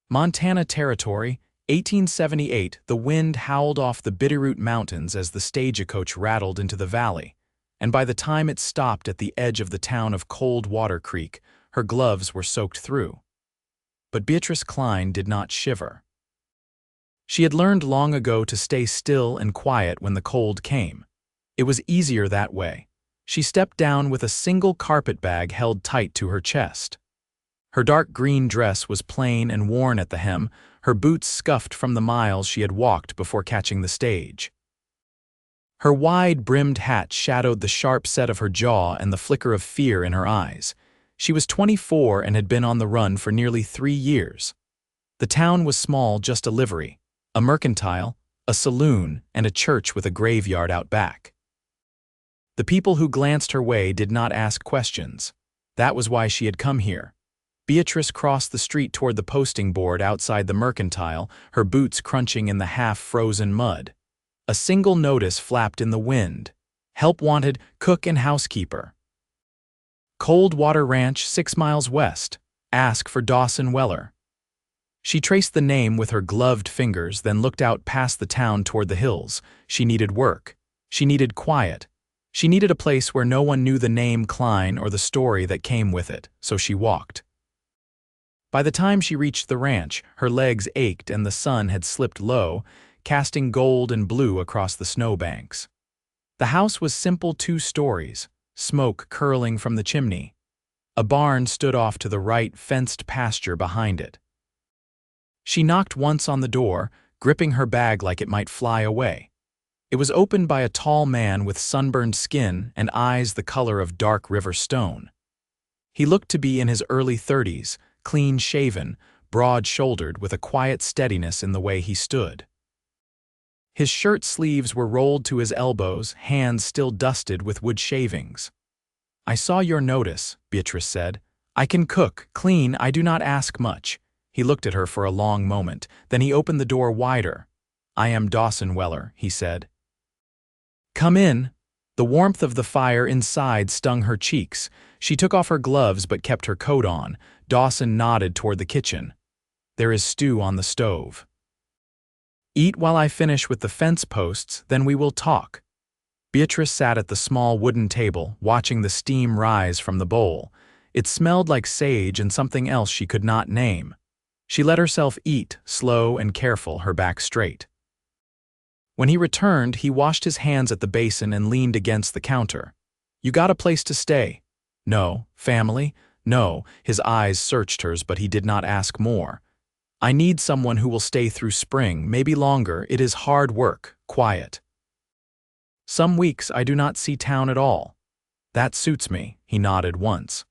Montana Territory, 1878. The wind howled off the Bitterroot Mountains as the stagecoach rattled into the valley, and by the time it stopped at the edge of the town of Coldwater Creek, her gloves were soaked through. But Beatrice Kline did not shiver. She had learned long ago to stay still and quiet when the cold came. It was easier that way. She stepped down with a single carpet bag held tight to her chest. Her dark green dress was plain and worn at the hem, her boots scuffed from the miles she had walked before catching the stage. Her wide-brimmed hat shadowed the sharp set of her jaw and the flicker of fear in her eyes. She was 24 and had been on the run for nearly 3 years. The town was small, just a livery, a mercantile, a saloon, and a church with a graveyard out back. The people who glanced her way did not ask questions. That was why she had come here. Beatrice crossed the street toward the posting board outside the mercantile, her boots crunching in the half-frozen mud. A single notice flapped in the wind. Help wanted, cook and housekeeper. Coldwater Ranch, 6 miles west. Ask for Dawson Weller. She traced the name with her gloved fingers, then looked out past the town toward the hills. She needed work. She needed quiet. She needed a place where no one knew the name Kline or the story that came with it, so she walked. By the time she reached the ranch, her legs ached and the sun had slipped low, casting gold and blue across the snowbanks. The house was simple 2 stories, smoke curling from the chimney. A barn stood off to the right, fenced pasture behind it. She knocked once on the door, gripping her bag like it might fly away. It was opened by a tall man with sunburned skin and eyes the color of dark river stone. He looked to be in his early 30s, clean-shaven, broad-shouldered, with a quiet steadiness in the way he stood. His shirt sleeves were rolled to his elbows, hands still dusted with wood shavings. "I saw your notice," Beatrice said. "I can cook, clean, I do not ask much." He looked at her for a long moment, then he opened the door wider. "I am Dawson Weller," he said. "Come in." The warmth of the fire inside stung her cheeks. She took off her gloves but kept her coat on. Dawson nodded toward the kitchen. "There is stew on the stove." "Eat while I finish with the fence posts, then we will talk." Beatrice sat at the small wooden table, watching the steam rise from the bowl. It smelled like sage and something else she could not name. She let herself eat, slow and careful, her back straight. When he returned, he washed his hands at the basin and leaned against the counter. "You got a place to stay?" "No." "Family?" "No." His eyes searched hers, but he did not ask more. "I need someone who will stay through spring, maybe longer. It is hard work, quiet. Some weeks I do not see town at all." "That suits me." He nodded once.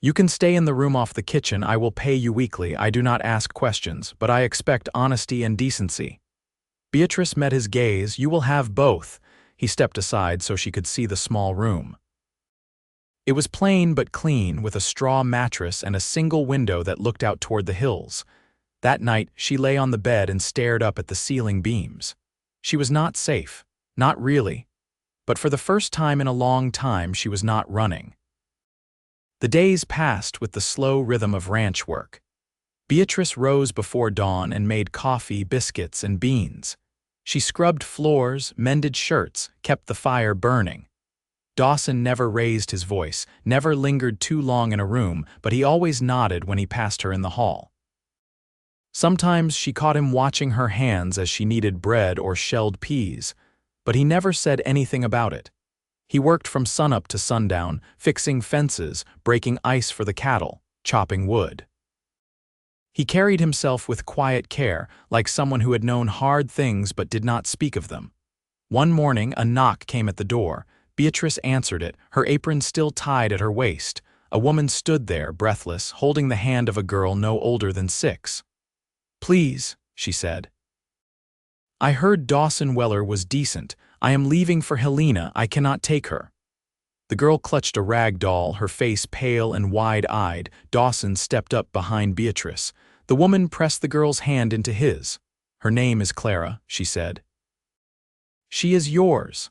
"You can stay in the room off the kitchen. I will pay you weekly. I do not ask questions, but I expect honesty and decency." Beatrice met his gaze. "You will have both." He stepped aside so she could see the small room. It was plain but clean, with a straw mattress and a single window that looked out toward the hills. That night, she lay on the bed and stared up at the ceiling beams. She was not safe. Not really. But for the first time in a long time, she was not running. The days passed with the slow rhythm of ranch work. Beatrice rose before dawn and made coffee, biscuits, and beans. She scrubbed floors, mended shirts, kept the fire burning. Dawson never raised his voice, never lingered too long in a room, but he always nodded when he passed her in the hall. Sometimes she caught him watching her hands as she kneaded bread or shelled peas, but he never said anything about it. He worked from sunup to sundown, fixing fences, breaking ice for the cattle, chopping wood. He carried himself with quiet care, like someone who had known hard things but did not speak of them. One morning, a knock came at the door. Beatrice answered it, her apron still tied at her waist. A woman stood there, breathless, holding the hand of a girl no older than 6. "Please," she said. "I heard Dawson Weller was decent. I am leaving for Helena. I cannot take her." The girl clutched a rag doll, her face pale and wide-eyed. Dawson stepped up behind Beatrice. The woman pressed the girl's hand into his. "Her name is Clara," she said. "She is yours."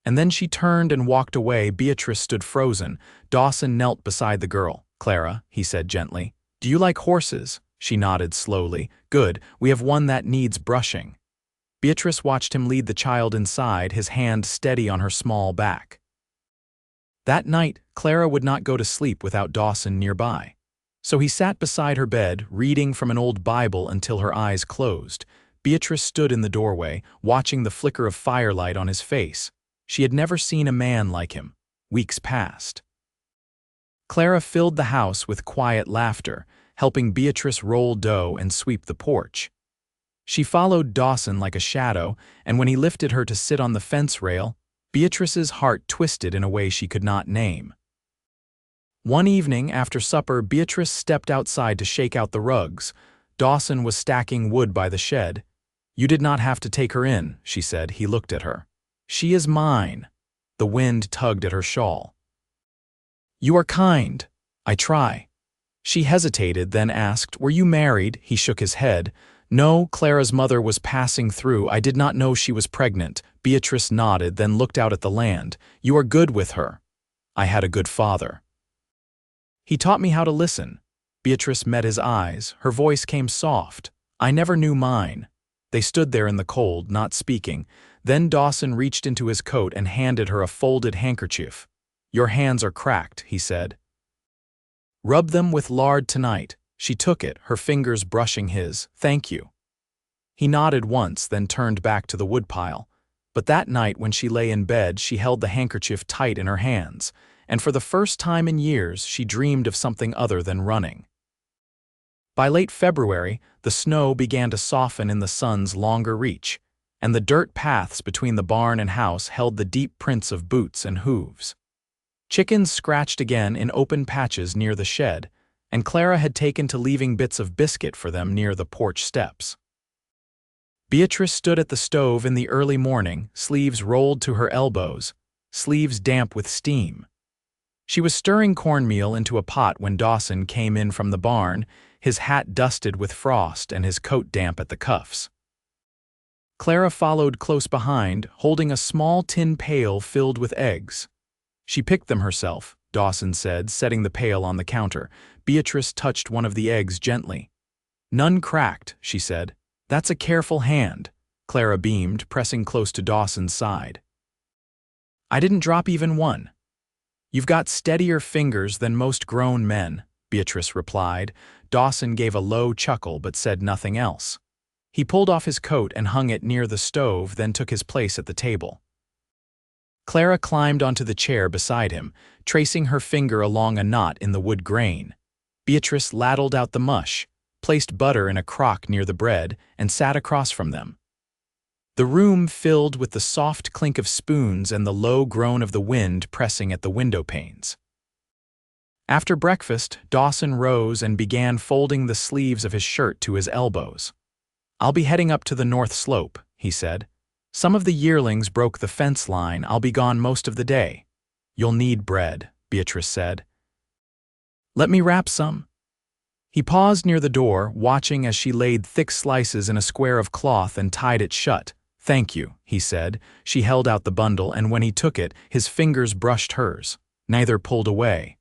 And then she turned and walked away. Beatrice stood frozen. Dawson knelt beside the girl. "Clara," he said gently, "do you like horses?" She nodded slowly. Good, we have one that needs brushing. Beatrice watched him lead the child inside, his hand steady on her small back. That night, Clara would not go to sleep without Dawson nearby. So he sat beside her bed, reading from an old Bible until her eyes closed. Beatrice stood in the doorway, watching the flicker of firelight on his face. She had never seen a man like him. Weeks passed. Clara filled the house with quiet laughter, helping Beatrice roll dough and sweep the porch. She followed Dawson like a shadow, and when he lifted her to sit on the fence rail, Beatrice's heart twisted in a way she could not name. One evening after supper, Beatrice stepped outside to shake out the rugs. Dawson was stacking wood by the shed. "You did not have to take her in," she said. He looked at her. "She is mine." The wind tugged at her shawl. "You are kind. I try." She hesitated, then asked, "Were you married?" He shook his head. "No, Clara's mother was passing through. I did not know she was pregnant." Beatrice nodded, then looked out at the land. "You are good with her." "I had a good father. He taught me how to listen." Beatrice met his eyes. Her voice came soft. "I never knew mine." They stood there in the cold, not speaking. Then Dawson reached into his coat and handed her a folded handkerchief. "Your hands are cracked," he said. "Rub them with lard tonight." She took it, her fingers brushing his. "Thank you." He nodded once, then turned back to the woodpile. But that night when she lay in bed, she held the handkerchief tight in her hands, and for the first time in years she dreamed of something other than running. By late February, the snow began to soften in the sun's longer reach, and the dirt paths between the barn and house held the deep prints of boots and hooves. Chickens scratched again in open patches near the shed, and Clara had taken to leaving bits of biscuit for them near the porch steps. Beatrice stood at the stove in the early morning, sleeves rolled to her elbows, sleeves damp with steam. She was stirring cornmeal into a pot when Dawson came in from the barn, his hat dusted with frost and his coat damp at the cuffs. Clara followed close behind, holding a small tin pail filled with eggs. "She picked them herself," Dawson said, setting the pail on the counter. Beatrice touched one of the eggs gently. "None cracked," she said. "That's a careful hand." Clara beamed, pressing close to Dawson's side. "I didn't drop even one." "You've got steadier fingers than most grown men," Beatrice replied. Dawson gave a low chuckle but said nothing else. He pulled off his coat and hung it near the stove, then took his place at the table. Clara climbed onto the chair beside him, tracing her finger along a knot in the wood grain. Beatrice ladled out the mush, placed butter in a crock near the bread, and sat across from them. The room filled with the soft clink of spoons and the low groan of the wind pressing at the window panes. After breakfast, Dawson rose and began folding the sleeves of his shirt to his elbows. "I'll be heading up to the north slope," he said. "Some of the yearlings broke the fence line. I'll be gone most of the day." "You'll need bread," Beatrice said. "Let me wrap some." He paused near the door, watching as she laid thick slices in a square of cloth and tied it shut. "Thank you," he said. She held out the bundle, and when he took it, his fingers brushed hers. Neither pulled away.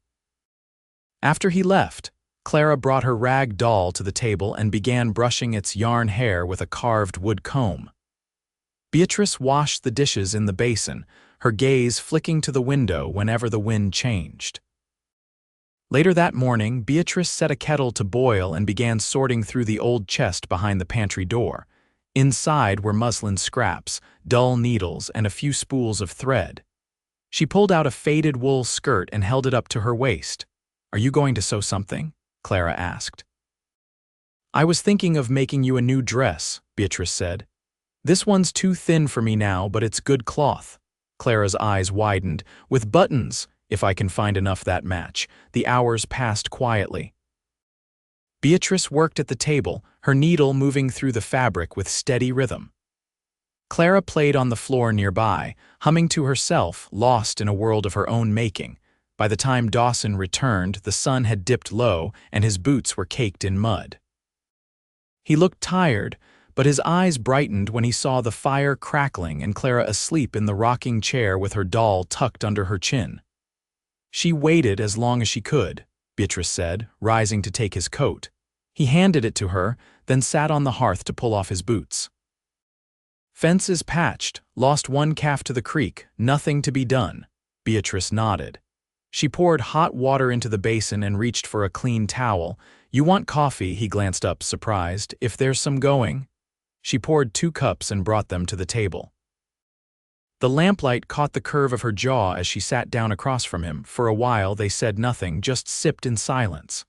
After he left, Clara brought her rag doll to the table and began brushing its yarn hair with a carved wood comb. Beatrice washed the dishes in the basin, her gaze flicking to the window whenever the wind changed. Later that morning, Beatrice set a kettle to boil and began sorting through the old chest behind the pantry door. Inside were muslin scraps, dull needles, and a few spools of thread. She pulled out a faded wool skirt and held it up to her waist. "Are you going to sew something?" Clara asked. "I was thinking of making you a new dress," Beatrice said. "This one's too thin for me now, but it's good cloth." Clara's eyes widened. "With buttons, if I can find enough that match." The hours passed quietly. Beatrice worked at the table, her needle moving through the fabric with steady rhythm. Clara played on the floor nearby, humming to herself, lost in a world of her own making. By the time Dawson returned, the sun had dipped low and his boots were caked in mud. He looked tired, but his eyes brightened when he saw the fire crackling and Clara asleep in the rocking chair with her doll tucked under her chin. "She waited as long as she could," Beatrice said, rising to take his coat. He handed it to her, then sat on the hearth to pull off his boots. "Fence is patched, lost one calf to the creek, nothing to be done." Beatrice nodded. She poured hot water into the basin and reached for a clean towel. "You want coffee?" He glanced up, surprised. "If there's some going." She poured 2 cups and brought them to the table. The lamplight caught the curve of her jaw as she sat down across from him. For a while they said nothing, just sipped in silence.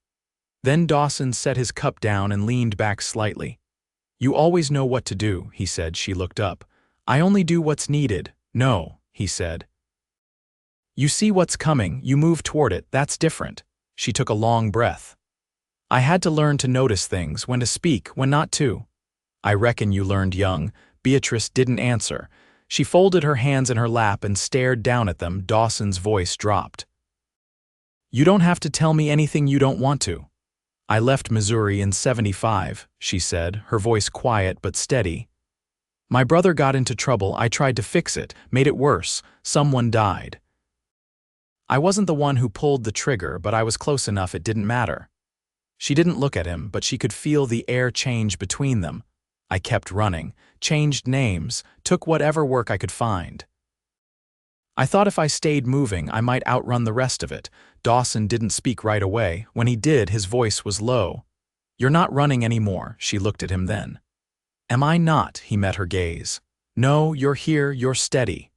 Then Dawson set his cup down and leaned back slightly. "You always know what to do," he said. She looked up. "I only do what's needed." "No," he said. "You see what's coming, you move toward it, that's different." She took a long breath. "I had to learn to notice things, when to speak, when not to." "I reckon you learned young." Beatrice didn't answer. She folded her hands in her lap and stared down at them. Dawson's voice dropped. "You don't have to tell me anything you don't want to." "I left Missouri in '75, she said, her voice quiet but steady. "My brother got into trouble, I tried to fix it, made it worse, someone died. I wasn't the one who pulled the trigger, but I was close enough it didn't matter." She didn't look at him, but she could feel the air change between them. "I kept running, changed names, took whatever work I could find. I thought if I stayed moving, I might outrun the rest of it." Dawson didn't speak right away. When he did, his voice was low. "You're not running anymore." She looked at him then. "Am I not?" He met her gaze. "No, you're here, you're steady."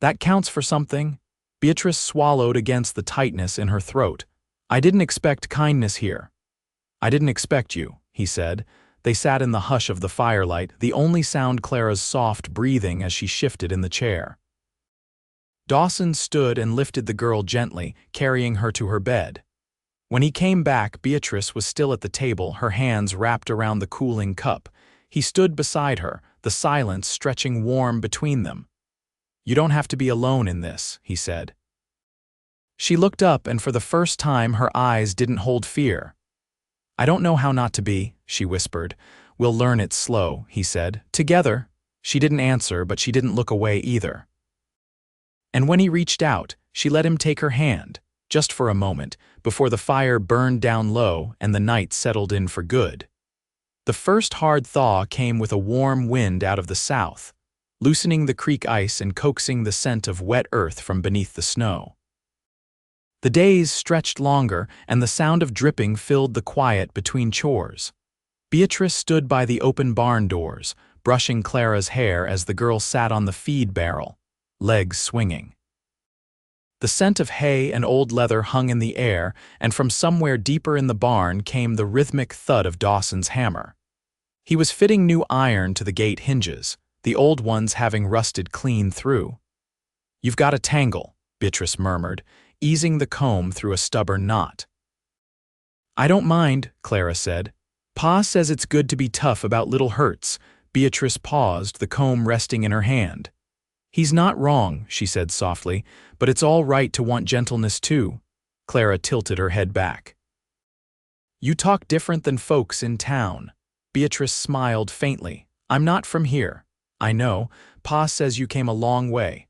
"That counts for something." Beatrice swallowed against the tightness in her throat. "I didn't expect kindness here." "I didn't expect you," he said. They sat in the hush of the firelight, the only sound Clara's soft breathing as she shifted in the chair. Dawson stood and lifted the girl gently, carrying her to her bed. When he came back, Beatrice was still at the table, her hands wrapped around the cooling cup. He stood beside her, the silence stretching warm between them. "You don't have to be alone in this," he said. She looked up, and for the first time her eyes didn't hold fear. "I don't know how not to be," she whispered. "We'll learn it slow," he said. "Together." She didn't answer, but she didn't look away either. And when he reached out, she let him take her hand, just for a moment, before the fire burned down low and the night settled in for good. The first hard thaw came with a warm wind out of the south, loosening the creek ice and coaxing the scent of wet earth from beneath the snow. The days stretched longer, and the sound of dripping filled the quiet between chores. Beatrice stood by the open barn doors, brushing Clara's hair as the girl sat on the feed barrel, legs swinging. The scent of hay and old leather hung in the air, and from somewhere deeper in the barn came the rhythmic thud of Dawson's hammer. He was fitting new iron to the gate hinges, the old ones having rusted clean through. "You've got a tangle," Beatrice murmured, easing the comb through a stubborn knot. "I don't mind," Clara said. "Pa says it's good to be tough about little hurts." Beatrice paused, the comb resting in her hand. "He's not wrong," she said softly, "but it's all right to want gentleness too." Clara tilted her head back. "You talk different than folks in town." Beatrice smiled faintly. "I'm not from here." "I know. Pa says you came a long way."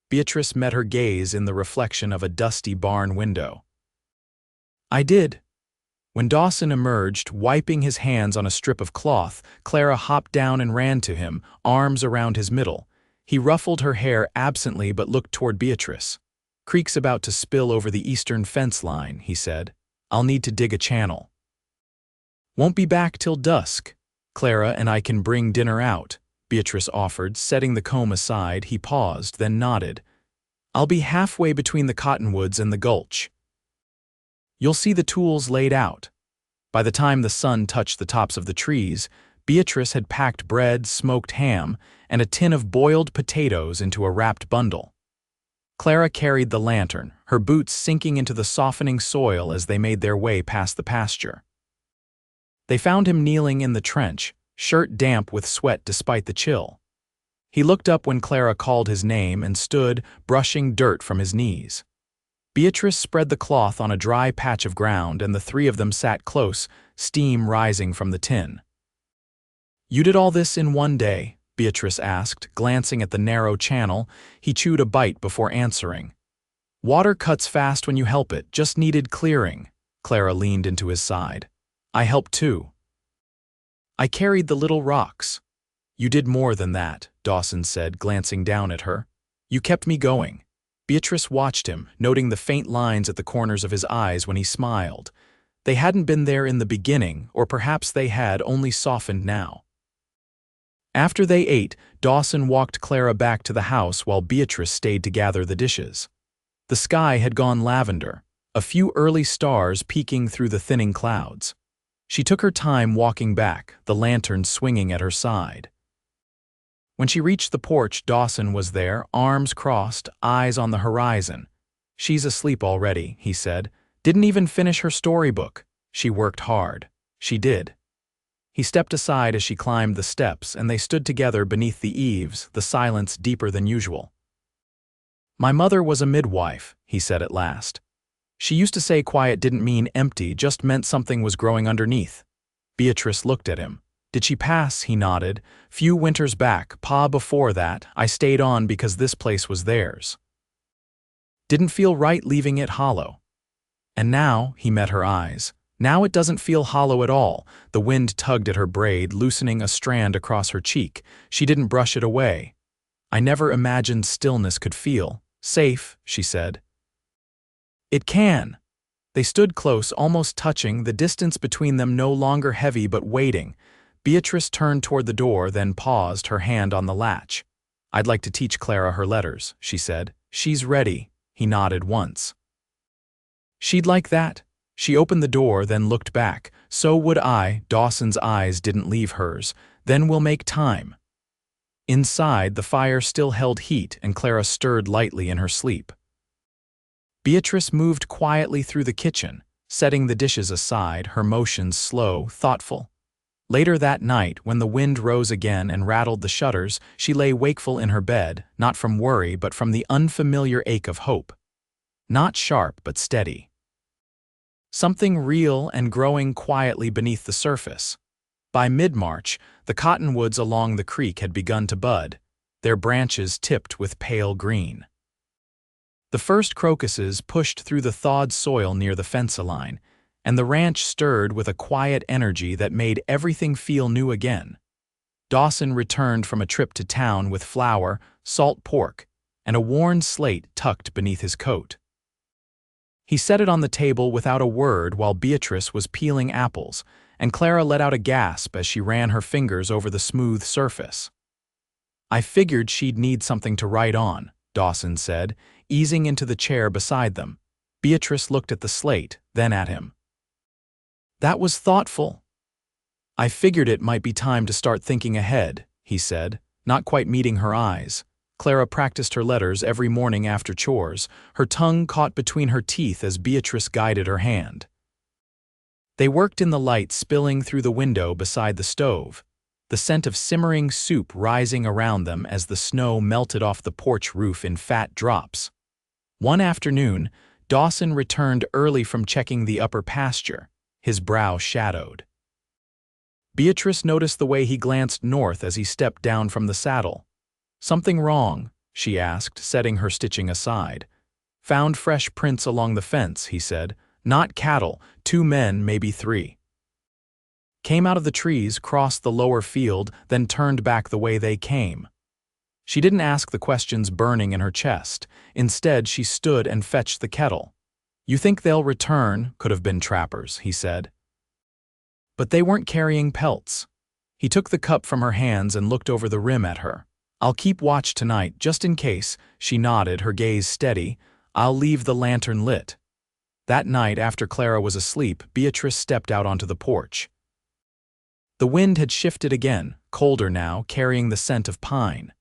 Beatrice met her gaze in the reflection of a dusty barn window. "I did." When Dawson emerged, wiping his hands on a strip of cloth, Clara hopped down and ran to him, arms around his middle. He ruffled her hair absently but looked toward Beatrice. "Creek's about to spill over the eastern fence line," he said. "I'll need to dig a channel." "Won't be back till dusk. Clara and I can bring dinner out," Beatrice offered, setting the comb aside. He paused, then nodded. "I'll be halfway between the cottonwoods and the gulch. You'll see the tools laid out." By the time the sun touched the tops of the trees, Beatrice had packed bread, smoked ham, and a tin of boiled potatoes into a wrapped bundle. Clara carried the lantern, her boots sinking into the softening soil as they made their way past the pasture. They found him kneeling in the trench, shirt damp with sweat despite the chill. He looked up when Clara called his name and stood, brushing dirt from his knees. Beatrice spread the cloth on a dry patch of ground, and the three of them sat close, steam rising from the tin. "You did all this in one day?" Beatrice asked, glancing at the narrow channel. He chewed a bite before answering. "Water cuts fast when you help it, just needed clearing." Clara leaned into his side. I helped too. I carried the little rocks. You did more than that, Dawson said, glancing down at her. You kept me going. Beatrice watched him, noting the faint lines at the corners of his eyes when he smiled. They hadn't been there in the beginning, or perhaps they had only softened now. After they ate, Dawson walked Clara back to the house while Beatrice stayed to gather the dishes. The sky had gone lavender, a few early stars peeking through the thinning clouds. She took her time walking back, the lantern swinging at her side. When she reached the porch, Dawson was there, arms crossed, eyes on the horizon. She's asleep already, he said. Didn't even finish her storybook. She worked hard. She did. He stepped aside as she climbed the steps, and they stood together beneath the eaves, the silence deeper than usual. My mother was a midwife, he said at last. She used to say quiet didn't mean empty, just meant something was growing underneath. Beatrice looked at him. Did she pass? He nodded. Few winters back, Pa before that, I stayed on because this place was theirs. Didn't feel right leaving it hollow. And now, he met her eyes. Now it doesn't feel hollow at all. The wind tugged at her braid, loosening a strand across her cheek. She didn't brush it away. I never imagined stillness could feel safe, she said. It can. They stood close, almost touching, the distance between them no longer heavy but waiting. Beatrice turned toward the door, then paused, her hand on the latch. I'd like to teach Clara her letters, she said. She's ready. He nodded once. She'd like that. She opened the door, then looked back. So would I. Dawson's eyes didn't leave hers. Then we'll make time. Inside, the fire still held heat, and Clara stirred lightly in her sleep. Beatrice moved quietly through the kitchen, setting the dishes aside, her motions slow, thoughtful. Later that night, when the wind rose again and rattled the shutters, she lay wakeful in her bed, not from worry but from the unfamiliar ache of hope. Not sharp but steady. Something real and growing quietly beneath the surface. By mid-March, the cottonwoods along the creek had begun to bud, their branches tipped with pale green. The first crocuses pushed through the thawed soil near the fence line, and the ranch stirred with a quiet energy that made everything feel new again. Dawson returned from a trip to town with flour, salt pork, and a worn slate tucked beneath his coat. He set it on the table without a word while Beatrice was peeling apples, and Clara let out a gasp as she ran her fingers over the smooth surface. I figured she'd need something to write on, Dawson said, easing into the chair beside them. Beatrice looked at the slate, then at him. That was thoughtful. I figured it might be time to start thinking ahead, he said, not quite meeting her eyes. Clara practiced her letters every morning after chores, her tongue caught between her teeth as Beatrice guided her hand. They worked in the light spilling through the window beside the stove, the scent of simmering soup rising around them as the snow melted off the porch roof in fat drops. One afternoon, Dawson returned early from checking the upper pasture, his brow shadowed. Beatrice noticed the way he glanced north as he stepped down from the saddle. Something wrong? She asked, setting her stitching aside. Found fresh prints along the fence, he said. Not cattle, 2 men, maybe 3. Came out of the trees, crossed the lower field, then turned back the way they came. She didn't ask the questions burning in her chest. Instead, she stood and fetched the kettle. You think they'll return, could have been trappers, he said. But they weren't carrying pelts. He took the cup from her hands and looked over the rim at her. I'll keep watch tonight, just in case, she nodded, her gaze steady. I'll leave the lantern lit. That night, after Clara was asleep, Beatrice stepped out onto the porch. The wind had shifted again, colder now, carrying the scent of pine.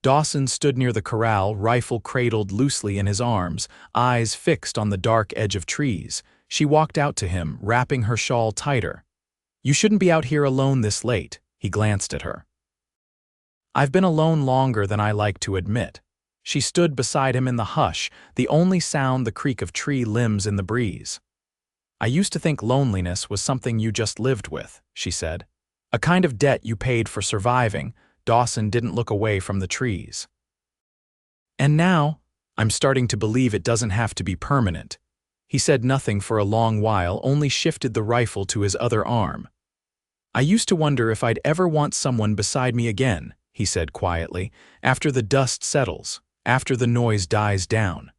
Dawson stood near the corral, rifle cradled loosely in his arms, eyes fixed on the dark edge of trees. She walked out to him, wrapping her shawl tighter. You shouldn't be out here alone this late, he glanced at her. I've been alone longer than I like to admit. She stood beside him in the hush, the only sound the creak of tree limbs in the breeze. I used to think loneliness was something you just lived with, she said. A kind of debt you paid for surviving. Dawson didn't look away from the trees. And now, I'm starting to believe it doesn't have to be permanent. He said nothing for a long while, only shifted the rifle to his other arm. "I used to wonder if I'd ever want someone beside me again," he said quietly, "after the dust settles, after the noise dies down.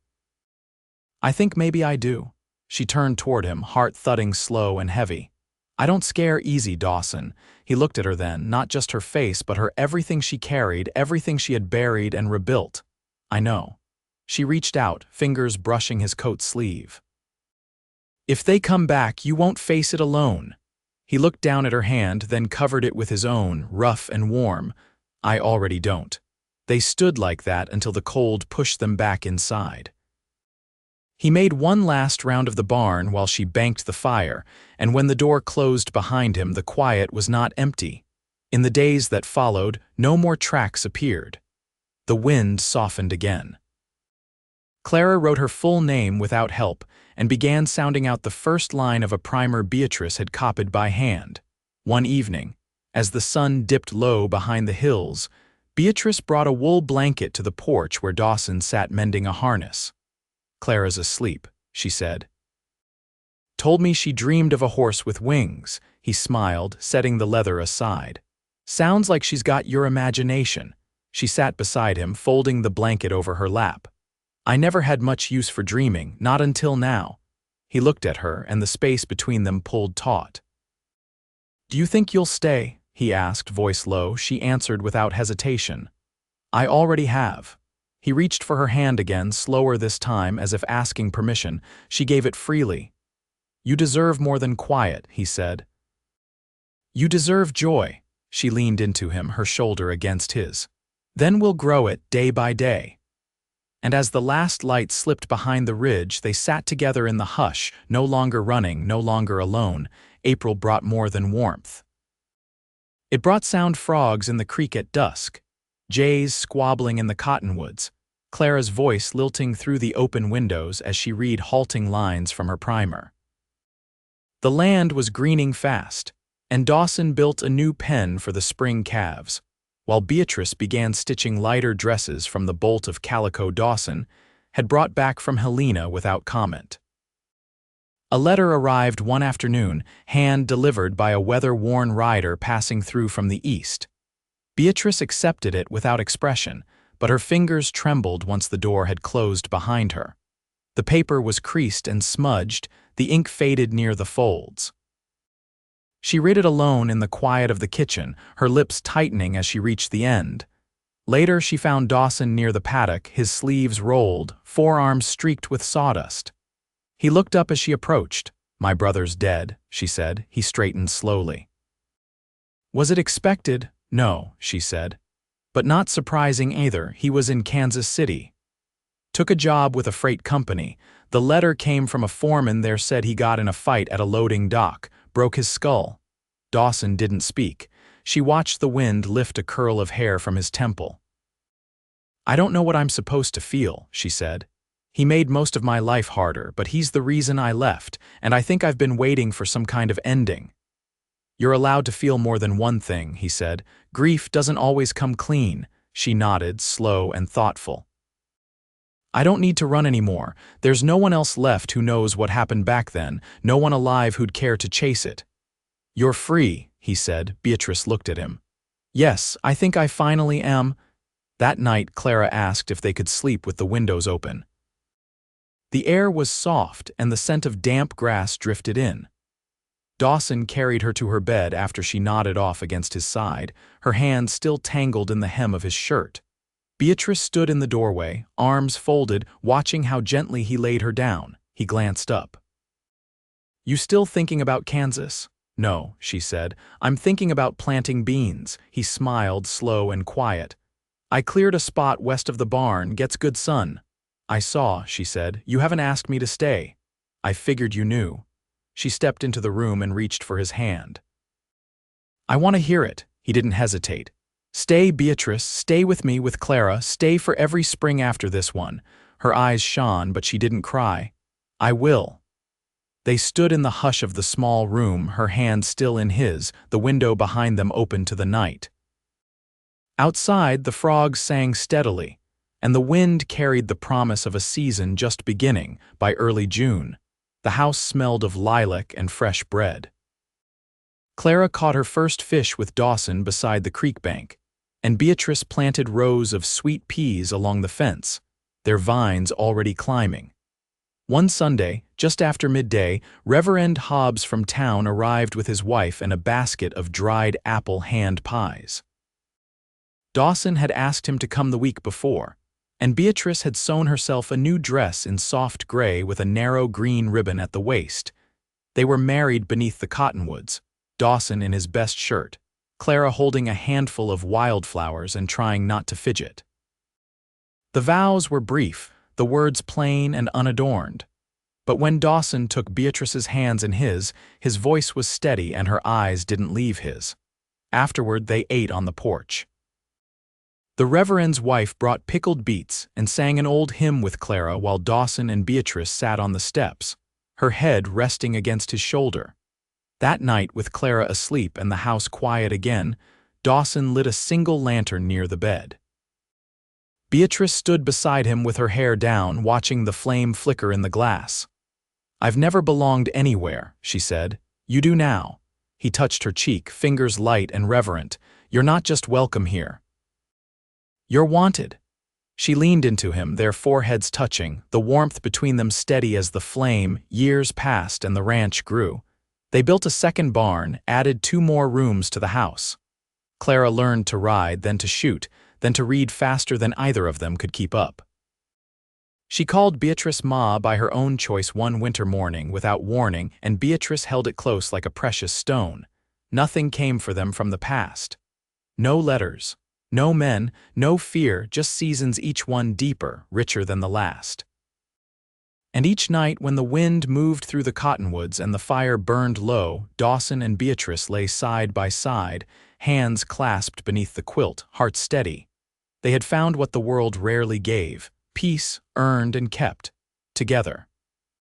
I think maybe I do." She turned toward him, heart thudding slow and heavy. "I don't scare easy, Dawson." He looked at her then, not just her face, but her everything she carried, everything she had buried and rebuilt. "I know." She reached out, fingers brushing his coat sleeve. "If they come back, you won't face it alone." He looked down at her hand, then covered it with his own, rough and warm. "I already don't." They stood like that until the cold pushed them back inside. He made one last round of the barn while she banked the fire, and when the door closed behind him, the quiet was not empty. In the days that followed, no more tracks appeared. The wind softened again. Clara wrote her full name without help and began sounding out the first line of a primer Beatrice had copied by hand. One evening, as the sun dipped low behind the hills, Beatrice brought a wool blanket to the porch where Dawson sat mending a harness. "Clara's asleep," she said. "Told me she dreamed of a horse with wings," he smiled, setting the leather aside. "Sounds like she's got your imagination." She sat beside him, folding the blanket over her lap. "I never had much use for dreaming, not until now." He looked at her, and the space between them pulled taut. "Do you think you'll stay?" he asked, voice low. She answered without hesitation. "I already have." He reached for her hand again, slower this time, as if asking permission. She gave it freely. "You deserve more than quiet," he said. "You deserve joy." She leaned into him, her shoulder against his. "Then we'll grow it day by day." And as the last light slipped behind the ridge, they sat together in the hush, no longer running, no longer alone. April brought more than warmth. It brought sound frogs in the creek at dusk, jays squabbling in the cottonwoods, Clara's voice lilting through the open windows as she read halting lines from her primer. The land was greening fast, and Dawson built a new pen for the spring calves, while Beatrice began stitching lighter dresses from the bolt of calico Dawson had brought back from Helena without comment. A letter arrived one afternoon, hand-delivered by a weather-worn rider passing through from the east. Beatrice accepted it without expression, but her fingers trembled once the door had closed behind her. The paper was creased and smudged, the ink faded near the folds. She read it alone in the quiet of the kitchen, her lips tightening as she reached the end. Later she found Dawson near the paddock, his sleeves rolled, forearms streaked with sawdust. He looked up as she approached. "My brother's dead," she said. He straightened slowly. "Was it expected?" "No," she said. "But not surprising either. He was in Kansas City. Took a job with a freight company. The letter came from a foreman there, said he got in a fight at a loading dock, broke his skull." Dawson didn't speak. She watched the wind lift a curl of hair from his temple. "I don't know what I'm supposed to feel," she said. "He made most of my life harder, but he's the reason I left, and I think I've been waiting for some kind of ending." "You're allowed to feel more than one thing," he said. "Grief doesn't always come clean." She nodded, slow and thoughtful. "I don't need to run anymore. There's no one else left who knows what happened back then, no one alive who'd care to chase it." "You're free," he said. Beatrice looked at him. "Yes, I think I finally am." That night, Clara asked if they could sleep with the windows open. The air was soft, and the scent of damp grass drifted in. Dawson carried her to her bed after she nodded off against his side, her hand still tangled in the hem of his shirt. Beatrice stood in the doorway, arms folded, watching how gently he laid her down. He glanced up. "You still thinking about Kansas?" "No," she said. "I'm thinking about planting beans." He smiled, slow and quiet. "I cleared a spot west of the barn, gets good sun." "I saw," she said. "You haven't asked me to stay." "I figured you knew." She stepped into the room and reached for his hand. "I want to hear it." He didn't hesitate. "Stay, Beatrice, stay with me, with Clara, stay for every spring after this one." Her eyes shone, but she didn't cry. "I will." They stood in the hush of the small room, her hand still in his, the window behind them open to the night. Outside, the frogs sang steadily, and the wind carried the promise of a season just beginning by early June. The house smelled of lilac and fresh bread. Clara caught her first fish with Dawson beside the creek bank, and Beatrice planted rows of sweet peas along the fence, their vines already climbing. One Sunday, just after midday, Reverend Hobbs from town arrived with his wife and a basket of dried apple hand pies. Dawson had asked him to come the week before, and Beatrice had sewn herself a new dress in soft gray with a narrow green ribbon at the waist. They were married beneath the cottonwoods, Dawson in his best shirt, Clara holding a handful of wildflowers and trying not to fidget. The vows were brief, the words plain and unadorned. But when Dawson took Beatrice's hands in his voice was steady and her eyes didn't leave his. Afterward, they ate on the porch. The Reverend's wife brought pickled beets and sang an old hymn with Clara while Dawson and Beatrice sat on the steps, her head resting against his shoulder. That night, with Clara asleep and the house quiet again, Dawson lit a single lantern near the bed. Beatrice stood beside him with her hair down, watching the flame flicker in the glass. "I've never belonged anywhere," she said. "You do now." He touched her cheek, fingers light and reverent. "You're not just welcome here. You're wanted." She leaned into him, their foreheads touching, the warmth between them steady as the flame. Years passed and the ranch grew. They built a second barn, added 2 more rooms to the house. Clara learned to ride, then to shoot, then to read faster than either of them could keep up. She called Beatrice Ma by her own choice one winter morning without warning, and Beatrice held it close like a precious stone. Nothing came for them from the past. No letters, no men, no fear, just seasons, each one deeper, richer than the last. And each night when the wind moved through the cottonwoods and the fire burned low, Dawson and Beatrice lay side by side, hands clasped beneath the quilt, hearts steady. They had found what the world rarely gave, peace earned and kept, together.